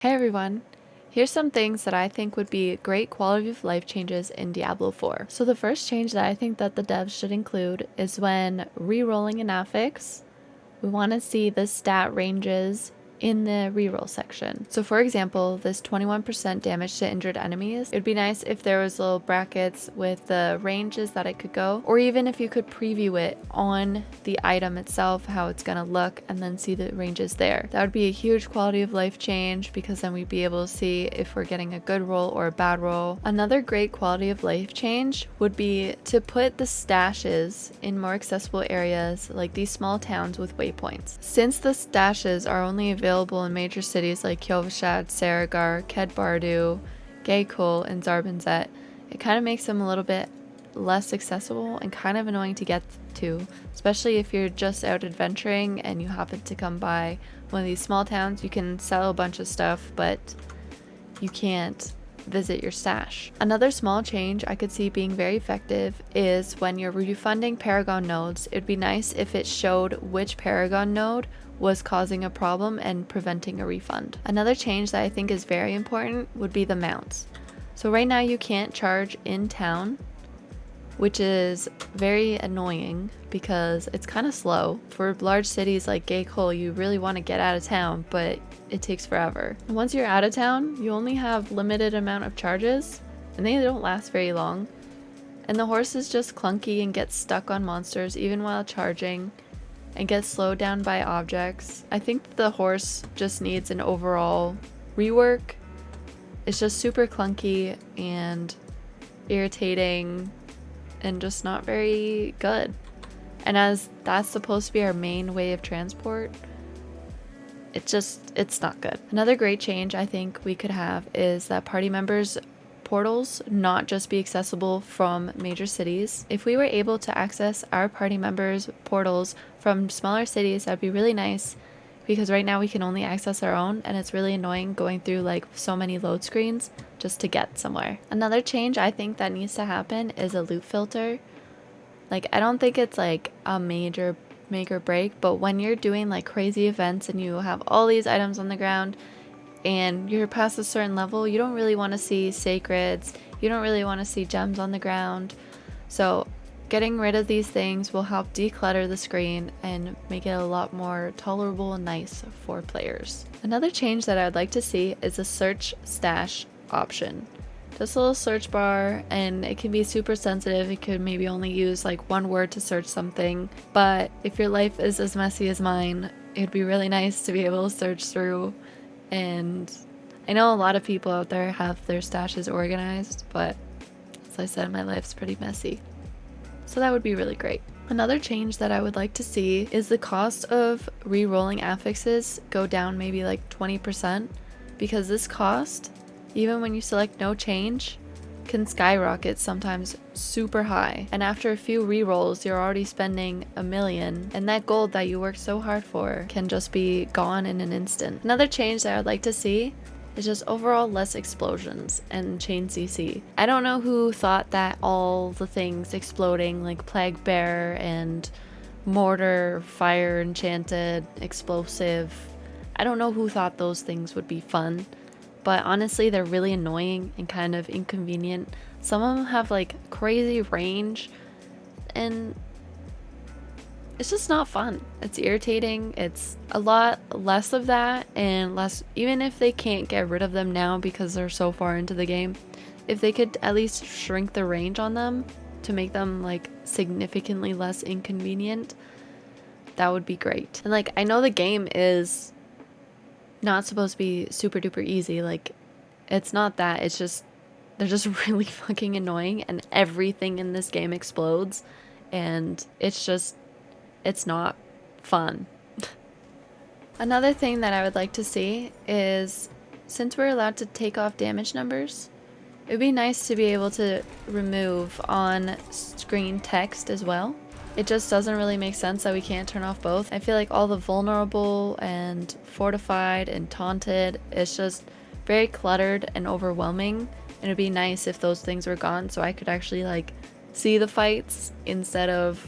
Hey everyone! Here's some things that I think would be great quality of life changes in Diablo 4. So the first change that I think that the devs should include is when re-rolling an affix, we want to see the stat ranges in the reroll section. So for example, this 21% damage to injured enemies, it'd be nice if there was little brackets with the ranges that it could go, or even if you could preview it on the item itself, how it's gonna look, and then see the ranges there. That would be a huge quality of life change because then we'd be able to see if we're getting a good roll or a bad roll. Another great quality of life change would be to put the stashes in more accessible areas like these small towns with waypoints. Since the stashes are only available in major cities like Kyovashad, Saragar, Kedbardu, Gaykul, and Zarbinzet, it kind of makes them a little bit less accessible and kind of annoying to get to, especially if you're just out adventuring and you happen to come by one of these small towns. You can sell a bunch of stuff, but you can't visit your stash. Another small change I could see being very effective is when you're refunding Paragon nodes, it'd be nice if it showed which Paragon node was causing a problem and preventing a refund. Another change that I think is very important would be the mounts. So right now you can't charge in town, which is very annoying because it's kind of slow. For large cities like Gaykul, you really want to get out of town, but it takes forever. And once you're out of town, you only have limited amount of charges, and they don't last very long. And the horse is just clunky and gets stuck on monsters even while charging, and gets slowed down by objects. I think the horse just needs an overall rework. It's just super clunky and irritating and just not very good. And as that's supposed to be our main way of transport, it's not good. Another great change I think we could have is that party members' portals not just be accessible from major cities. If we were able to access our party members' portals from smaller cities, that'd be really nice, because right now we can only access our own and it's really annoying going through like so many load screens just to get somewhere. Another change I think that needs to happen is a loot filter. Like, I don't think it's like a major make or break, but when you're doing like crazy events and you have all these items on the ground and you're past a certain level, you don't really want to see sacreds, you don't really want to see gems on the ground. So getting rid of these things will help declutter the screen and make it a lot more tolerable and nice for players. Another change that I'd like to see is a search stash option. Just a little search bar, and it can be super sensitive. It could maybe only use like one word to search something, but if your life is as messy as mine, it'd be really nice to be able to search through. And I know a lot of people out there have their stashes organized, but as I said, my life's pretty messy. So that would be really great. Another change that I would like to see is the cost of re-rolling affixes go down maybe like 20%, because this cost, even when you select no change, can skyrocket sometimes super high. And after a few re-rolls, you're already spending $1 million, and that gold that you worked so hard for can just be gone in an instant. Another change that I'd like to see is just overall less explosions and chain CC. I don't know who thought that all the things exploding like Plague Bear and Mortar, Fire Enchanted, Explosive, I don't know who thought those things would be fun, but honestly they're really annoying and kind of inconvenient. Some of them have like crazy range and it's just not fun. It's irritating. It's a lot less of that, and less, even if they can't get rid of them now because they're so far into the game, if they could at least shrink the range on them to make them like significantly less inconvenient, that would be great. And like, I know the game is not supposed to be super duper easy. Like, it's not that. It's just, they're just really fucking annoying, and everything in this game explodes, and it's not fun. Another thing that I would like to see is, since we're allowed to take off damage numbers, it would be nice to be able to remove on screen text as well. It just doesn't really make sense that we can't turn off both. I feel like all the vulnerable and fortified and taunted, it's just very cluttered and overwhelming, and it'd be nice if those things were gone so I could actually like see the fights instead of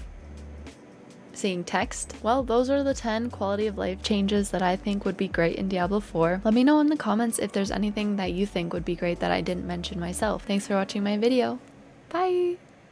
seeing text. Well, those are the 10 quality of life changes that I think would be great in Diablo 4. Let me know in the comments if there's anything that you think would be great that I didn't mention myself. Thanks for watching my video. Bye!